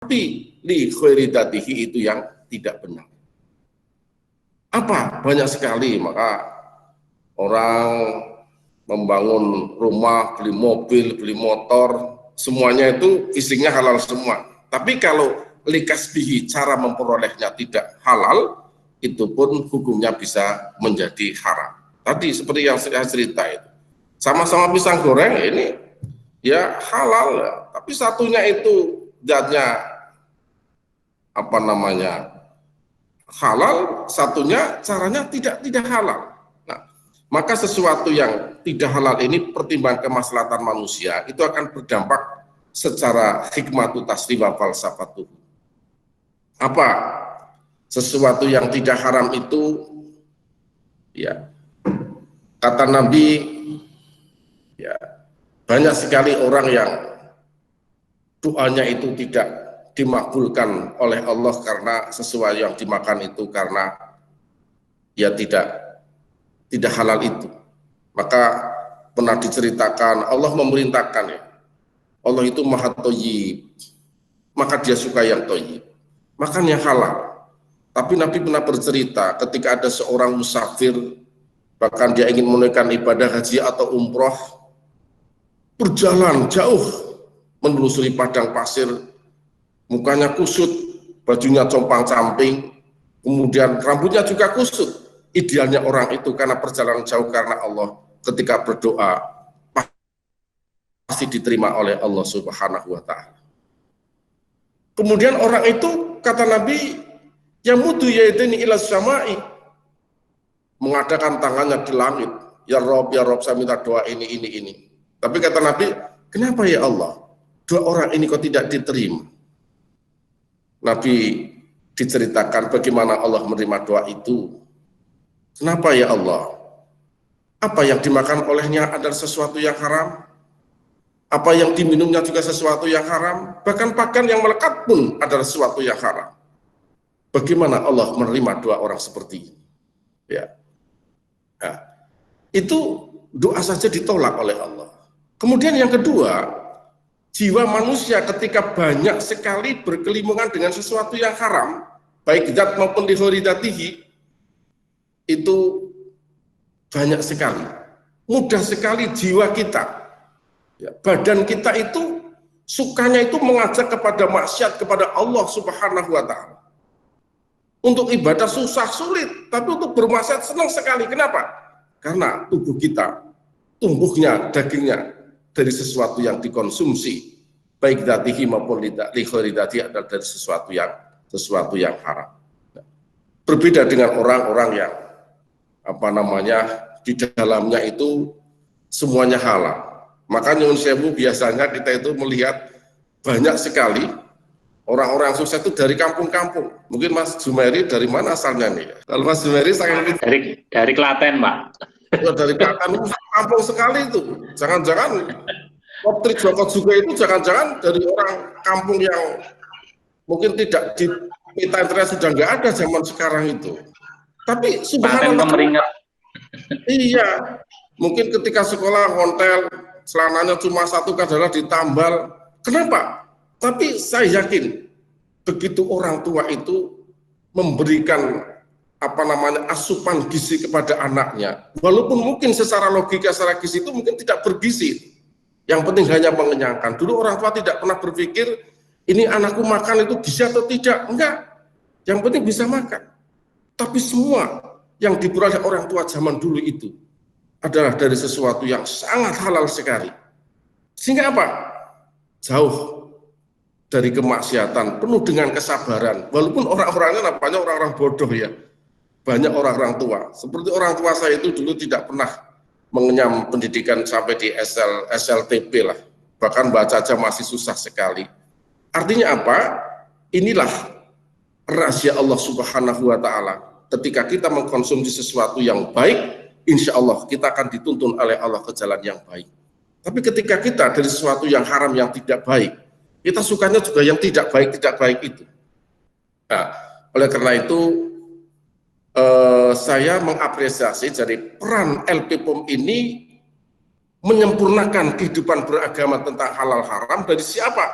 tapi li khairidatihi itu yang tidak benar. Apa? Banyak sekali, maka orang membangun rumah, beli mobil, beli motor, semuanya itu visinya halal semua. Tapi kalau likasbihi, cara memperolehnya tidak halal, itu pun hukumnya bisa menjadi haram. Tadi seperti yang saya cerita itu, sama-sama pisang goreng ini ya halal, tapi satunya itu zatnya apa namanya halal, satunya caranya tidak halal. Nah, maka sesuatu yang tidak halal ini pertimbangan kemaslahatan manusia itu akan berdampak secara hikmatu taslim wa falsafatuh. Apa? Sesuatu yang tidak haram itu ya kata Nabi ya banyak sekali orang yang doanya itu tidak dimakbulkan oleh Allah karena sesuatu yang dimakan itu karena ya tidak halal itu. Maka pernah diceritakan Allah memerintahkan ya, Allah itu maha thayyib, maka dia suka yang thayyib, makan yang halal. Tapi Nabi pernah bercerita ketika ada seorang musafir, bahkan dia ingin menunaikan ibadah haji atau umroh, berjalan jauh menelusuri padang pasir, mukanya kusut, bajunya compang-camping, kemudian rambutnya juga kusut. Idealnya orang itu karena perjalanan jauh karena Allah, ketika berdoa pasti diterima oleh Allah Subhanahu wa Ta'ala. Kemudian orang itu kata Nabi, yamudu yaidini ila samai, mengadakan tangannya di langit, ya Rob saya minta doa ini. Tapi kata Nabi, kenapa ya Allah doa orang ini kok tidak diterima? Nabi diceritakan bagaimana Allah menerima doa itu. Kenapa ya Allah? Apa yang dimakan olehnya adalah sesuatu yang haram? Apa yang diminumnya juga sesuatu yang haram? Bahkan pakaian yang melekat pun adalah sesuatu yang haram. Bagaimana Allah menerima doa orang seperti ini? Ya. Nah, itu doa saja ditolak oleh Allah. Kemudian yang kedua, jiwa manusia ketika banyak sekali berkelimungan dengan sesuatu yang haram, baik zat maupun lihoridatihi, itu banyak sekali, mudah sekali jiwa kita, ya, badan kita itu sukanya itu mengajak kepada maksiat kepada Allah Subhanahu wa Ta'ala. Untuk ibadah susah sulit, tapi untuk bermaksiat senang sekali. Kenapa? Karena tubuh kita tumbuhnya dagingnya dari sesuatu yang dikonsumsi, baik dzatihi maupun lihoridatihi adalah dari sesuatu yang haram. Berbeda dengan orang-orang yang di dalamnya itu semuanya halal. Makanya nyuwun sewu biasanya kita itu melihat banyak sekali orang-orang sukses itu dari kampung-kampung. Mungkin Mas Jumairi dari mana asalnya nih? Kalau Mas Jumairi dari Klaten, Pak. Dari Klaten, kampung sekali itu. Jangan-jangan Potri Joko juga itu jangan-jangan dari orang kampung yang mungkin tidak di peta internet sudah nggak ada zaman sekarang itu. Tapi subhanallah, iya, mungkin ketika sekolah hotel celananya cuma satu adalah ditambal. Kenapa? Tapi saya yakin begitu orang tua itu memberikan asupan gizi kepada anaknya, walaupun mungkin secara logika secara gizi itu mungkin tidak bergizi, yang penting hanya mengenyangkan. Dulu orang tua tidak pernah berpikir ini anakku makan itu gizi atau tidak, enggak, yang penting bisa makan. Tapi semua yang diperoleh orang tua zaman dulu itu adalah dari sesuatu yang sangat halal sekali. Sehingga apa? Jauh dari kemaksiatan, penuh dengan kesabaran. Walaupun orang-orangnya nampaknya orang-orang bodoh ya. Banyak orang-orang tua. Seperti orang tua saya itu dulu tidak pernah mengenyam pendidikan sampai di SLTP lah. Bahkan baca aja masih susah sekali. Artinya apa? Inilah rahasia Allah Subhanahu wa Ta'ala. Ketika kita mengkonsumsi sesuatu yang baik, insya Allah kita akan dituntun oleh Allah ke jalan yang baik. Tapi ketika kita dari sesuatu yang haram yang tidak baik, kita sukanya juga yang tidak baik itu. Nah, oleh karena itu saya mengapresiasi dari peran LPPOM ini menyempurnakan kehidupan beragama tentang halal haram dari siapa?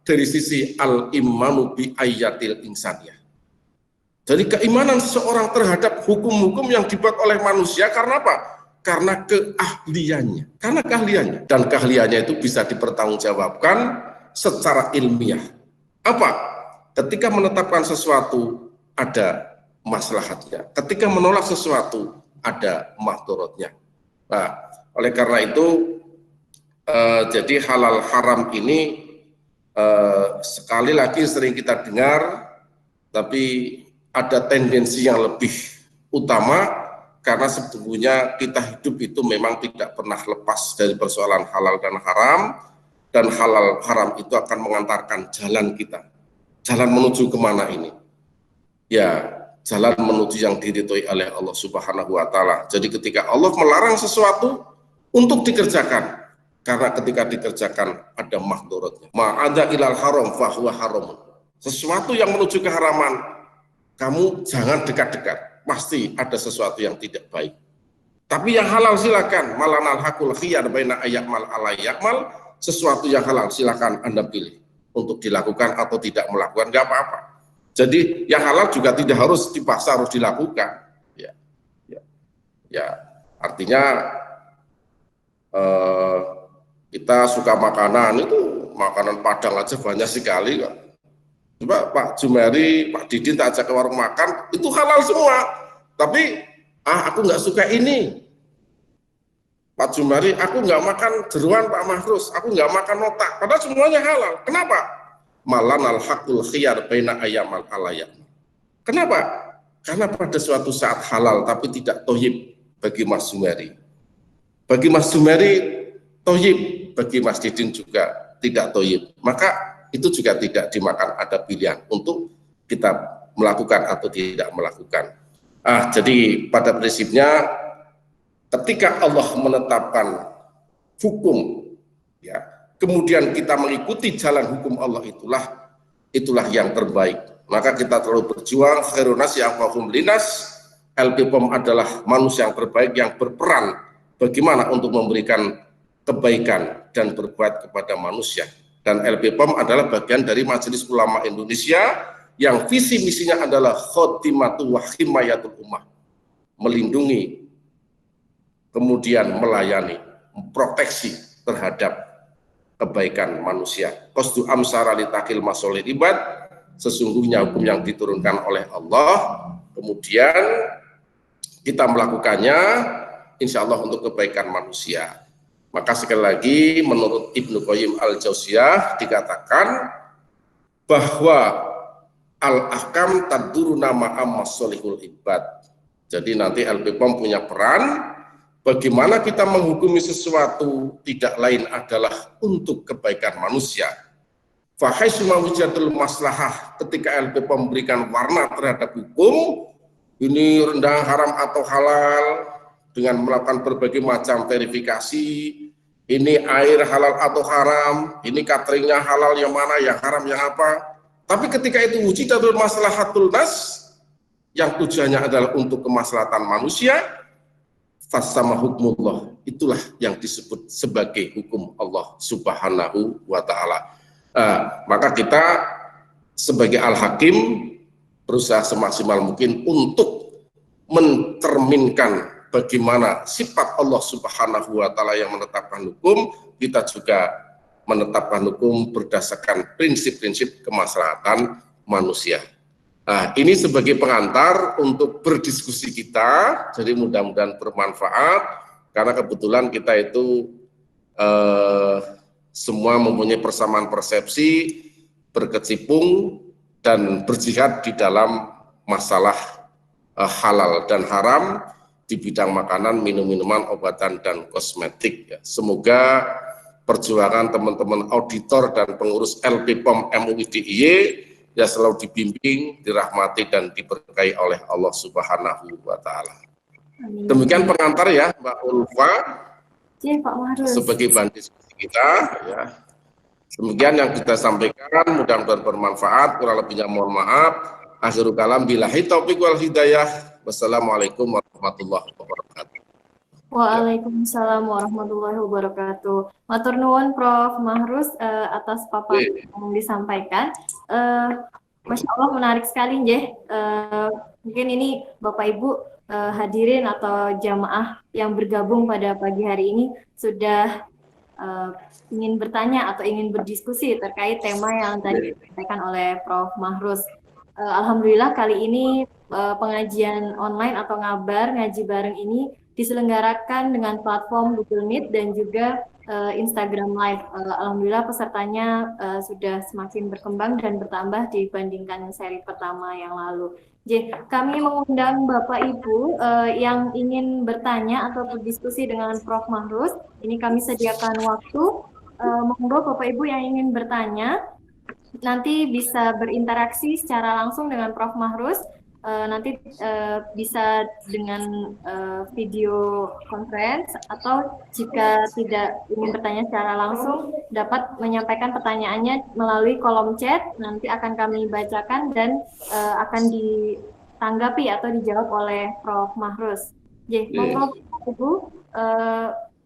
dari sisi al-imanu bi ayatil insaniyah. Jadi keimanan seseorang terhadap hukum-hukum yang dibuat oleh manusia karena apa? Karena keahliannya. Karena keahliannya. Dan keahliannya itu bisa dipertanggungjawabkan secara ilmiah. Apa? Ketika menetapkan sesuatu ada maslahatnya. Ketika menolak sesuatu ada madharatnya. Nah, oleh karena itu jadi halal haram ini sekali lagi sering kita dengar, tapi ada tendensi yang lebih utama karena sebetulnya kita hidup itu memang tidak pernah lepas dari persoalan halal dan halal haram itu akan mengantarkan jalan kita. Jalan menuju kemana ini? Ya, jalan menuju yang diridhoi oleh Allah Subhanahu wa Ta'ala. Jadi ketika Allah melarang sesuatu untuk dikerjakan, karena ketika dikerjakan ada mahdaratnya. Ma'ada ilal haram fahuwa haram. Sesuatu yang menuju ke haraman, kamu jangan dekat-dekat. Pasti ada sesuatu yang tidak baik. Tapi yang halal silakan. Malanal hakul khiyar baina ayakmal alayakmal. Sesuatu yang halal silakan Anda pilih untuk dilakukan atau tidak melakukan, nggak apa-apa. Jadi yang halal juga tidak harus dipaksa harus dilakukan. Ya. Artinya kita suka makanan itu, makanan Padang aja banyak sekali kok. Coba Pak Jumeri, Pak Didin tak ajak ke warung makan, itu halal semua. Tapi aku nggak suka ini. Pak Jumeri, aku nggak makan jeruan Pak Mahrus, aku nggak makan otak. Padahal semuanya halal. Kenapa? Malanal hakul khiyar baina ayamal alayak. Kenapa? Karena pada suatu saat halal tapi tidak toyib bagi Mas Jumeri. Bagi Mas Jumeri toyib, bagi Mas Didin juga tidak toyib. Maka itu juga tidak dimakan, ada pilihan untuk kita melakukan atau tidak melakukan. Jadi pada prinsipnya ketika Allah menetapkan hukum, ya, kemudian kita mengikuti jalan hukum Allah, itulah yang terbaik. Maka kita terlalu berjuang, khairun nas ya'fahum linas. LPPOM adalah manusia yang terbaik yang berperan bagaimana untuk memberikan kebaikan dan berbuat kepada manusia. Dan LPPOM adalah bagian dari Majelis Ulama Indonesia yang visi misinya adalah khotimatu wa himayatul ummah, melindungi, kemudian melayani, memproteksi terhadap kebaikan manusia. Qasdu amsara li takil masolil ibad, sesungguhnya hukum yang diturunkan oleh Allah, kemudian kita melakukannya insya Allah untuk kebaikan manusia. Maka sekali lagi menurut Ibnu Qayyim al-Jauziyah dikatakan bahwa al-ahkam taduru nama ammasolihul ibad. Jadi nanti LPPOM punya peran bagaimana kita menghukumi sesuatu tidak lain adalah untuk kebaikan manusia. Fahaisuma wujatul maslahah, ketika LPPOM memberikan warna terhadap hukum, ini rendang haram atau halal dengan melakukan berbagai macam verifikasi, ini air halal atau haram, ini cateringnya halal yang mana, yang haram yang apa. Tapi ketika itu wujudatul maslahatul nas, yang tujuannya adalah untuk kemaslahatan manusia, fasama hukmullah, itulah yang disebut sebagai hukum Allah Subhanahu wa Ta'ala. Maka kita sebagai al-hakim berusaha semaksimal mungkin untuk mencerminkan bagaimana sifat Allah Subhanahu wa Ta'ala yang menetapkan hukum, kita juga menetapkan hukum berdasarkan prinsip-prinsip kemaslahatan manusia. Ini sebagai pengantar untuk berdiskusi kita, jadi mudah-mudahan bermanfaat, karena kebetulan kita itu semua mempunyai persamaan persepsi, berkecimpung dan berjihad di dalam masalah halal dan haram di bidang makanan, minum-minuman, obatan, dan kosmetik. Semoga perjuangan teman-teman auditor dan pengurus LPPOM MUI DIY ya selalu dibimbing, dirahmati, dan diberkahi oleh Allah Subhanahu wa Ta'ala. Demikian pengantar ya Mbak Ulfa, sebagai bahan diskusi kita ya. Demikian yang kita sampaikan, mudah-mudahan bermanfaat, kurang lebihnya mohon maaf. Akhirul kalam billahi taufiq wal hidayah. Wassalamualaikum warahmatullahi wabarakatuh. Waalaikumsalam warahmatullahi wabarakatuh. Matur nuwun Prof. Mahrus atas paparan yang disampaikan. Masya Allah menarik sekali, Njeh. Mungkin ini Bapak Ibu hadirin atau jamaah yang bergabung pada pagi hari ini sudah ingin bertanya atau ingin berdiskusi terkait tema yang tadi disampaikan oleh Prof. Mahrus. Alhamdulillah kali ini pengajian online atau ngaji bareng ini diselenggarakan dengan platform Google Meet dan juga Instagram Live. Alhamdulillah pesertanya sudah semakin berkembang dan bertambah dibandingkan seri pertama yang lalu. Jadi kami mengundang Bapak Ibu yang ingin bertanya atau berdiskusi dengan Prof. Mahrus. Ini kami sediakan waktu. Monggo Bapak Ibu yang ingin bertanya nanti bisa berinteraksi secara langsung dengan Prof. Mahrus. Nanti bisa dengan video conference atau jika tidak ingin bertanya secara langsung dapat menyampaikan pertanyaannya melalui kolom chat, nanti akan kami bacakan dan akan ditanggapi atau dijawab oleh Prof. Mahrus. Jadi, monggo Ibu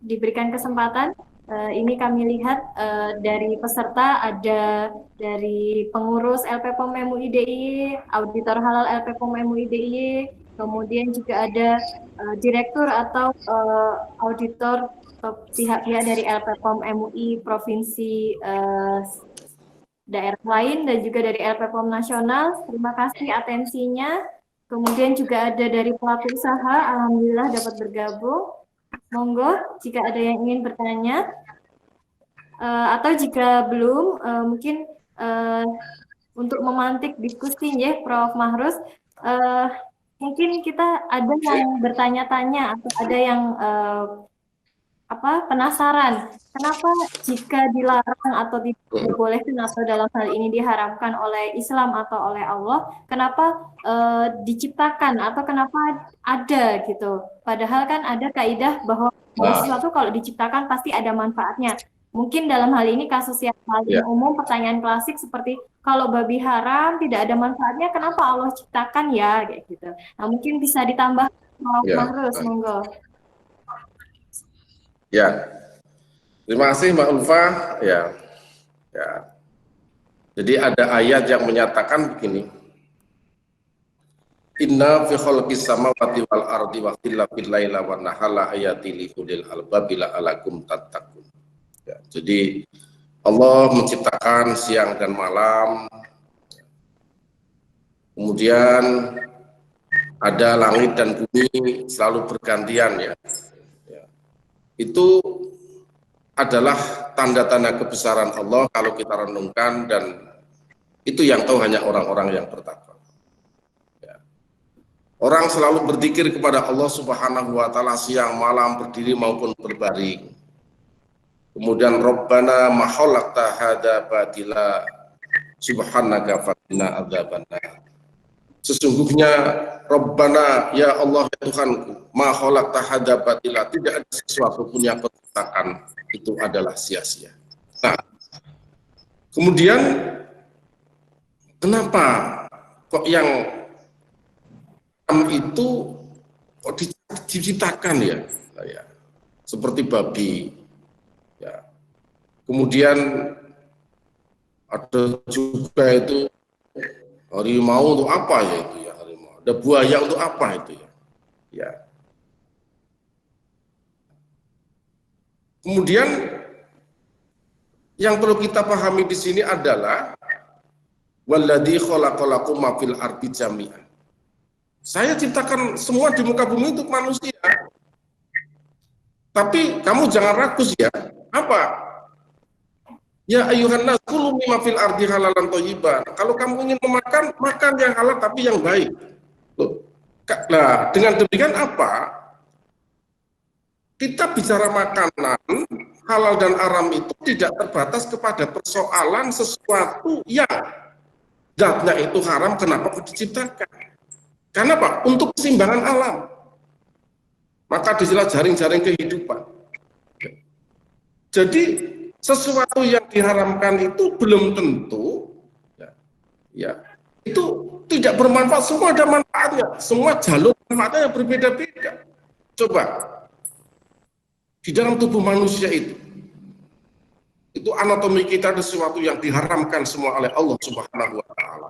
diberikan kesempatan. Ini kami lihat dari peserta ada dari pengurus LPPOM MUI DIY, auditor halal LPPOM MUI DIY, kemudian juga ada direktur atau auditor atau pihak-pihak dari LPPOM MUI provinsi daerah lain dan juga dari LPPOM nasional. Terima kasih atensinya. Kemudian juga ada dari pelaku usaha, alhamdulillah dapat bergabung. Monggo, jika ada yang ingin bertanya, atau jika belum, mungkin untuk memantik diskusi ya, Prof. Mahrus, mungkin kita ada yang bertanya-tanya atau ada yang penasaran, kenapa jika dilarang atau tidak dibolehkan atau dalam hal ini diharamkan oleh Islam atau oleh Allah, kenapa diciptakan atau kenapa ada gitu? Padahal kan ada kaidah bahwa sesuatu kalau diciptakan pasti ada manfaatnya. Mungkin dalam hal ini kasus yang paling umum, pertanyaan klasik seperti kalau babi haram tidak ada manfaatnya, kenapa Allah ciptakan ya, kayak gitu. Nah mungkin bisa ditambah Prof. Mahrus, monggo. Ya, terima kasih Mbak Ulfa. Ya. Jadi ada ayat yang menyatakan begini. Inna fi khalqis samawati wal ardi wa ikhtilafil laili wan nahari ayatil li ulil albab la'allakum tattaqun. Ya, jadi Allah menciptakan siang dan malam. Kemudian ada langit dan bumi selalu bergantian ya. Itu adalah tanda-tanda kebesaran Allah kalau kita renungkan, dan itu yang tahu hanya orang-orang yang bertakwa. Ya. Orang selalu berzikir kepada Allah Subhanahu wa Ta'ala siang malam, berdiri maupun berbaring. Kemudian Rabbana ma khalaqta hadza batila subhanaka faqina adzabannar. Sesungguhnya Rabbana, ya Allah ya Tuhanku, ma khalaqta hadza batila, tidak ada sesuatu pun yang kau ciptakan itu adalah sia-sia. Nah, kemudian kenapa kok yang itu kok diciptakan ya? Seperti babi. Ya. Kemudian ada juga itu harimau untuk apa ya itu ya, harimau. Ada buaya untuk apa itu ya? Ya. Kemudian yang perlu kita pahami di sini adalah walladzi khalaqalakum ma fil ardi jami'an. Saya ciptakan semua di muka bumi untuk manusia. Tapi kamu jangan ragus ya. Apa? Ya ayuhan nas kulu mimma fil ardi halalan thayyiban. Kalau kamu ingin memakan, makan yang halal tapi yang baik. Loh. Nah, dengan demikian apa? Kita bicara makanan halal dan haram itu tidak terbatas kepada persoalan sesuatu yang zatnya itu haram, kenapa kok diciptakan? Karena apa? Untuk keseimbangan alam. Maka disitulah jaring-jaring kehidupan. Jadi sesuatu yang diharamkan itu belum tentu itu tidak bermanfaat. Semua ada manfaatnya, semua jalur manfaatnya berbeda-beda. Coba Di dalam tubuh manusia itu anatomi kita ada sesuatu yang diharamkan semua oleh Allah Subhanahu wa taala.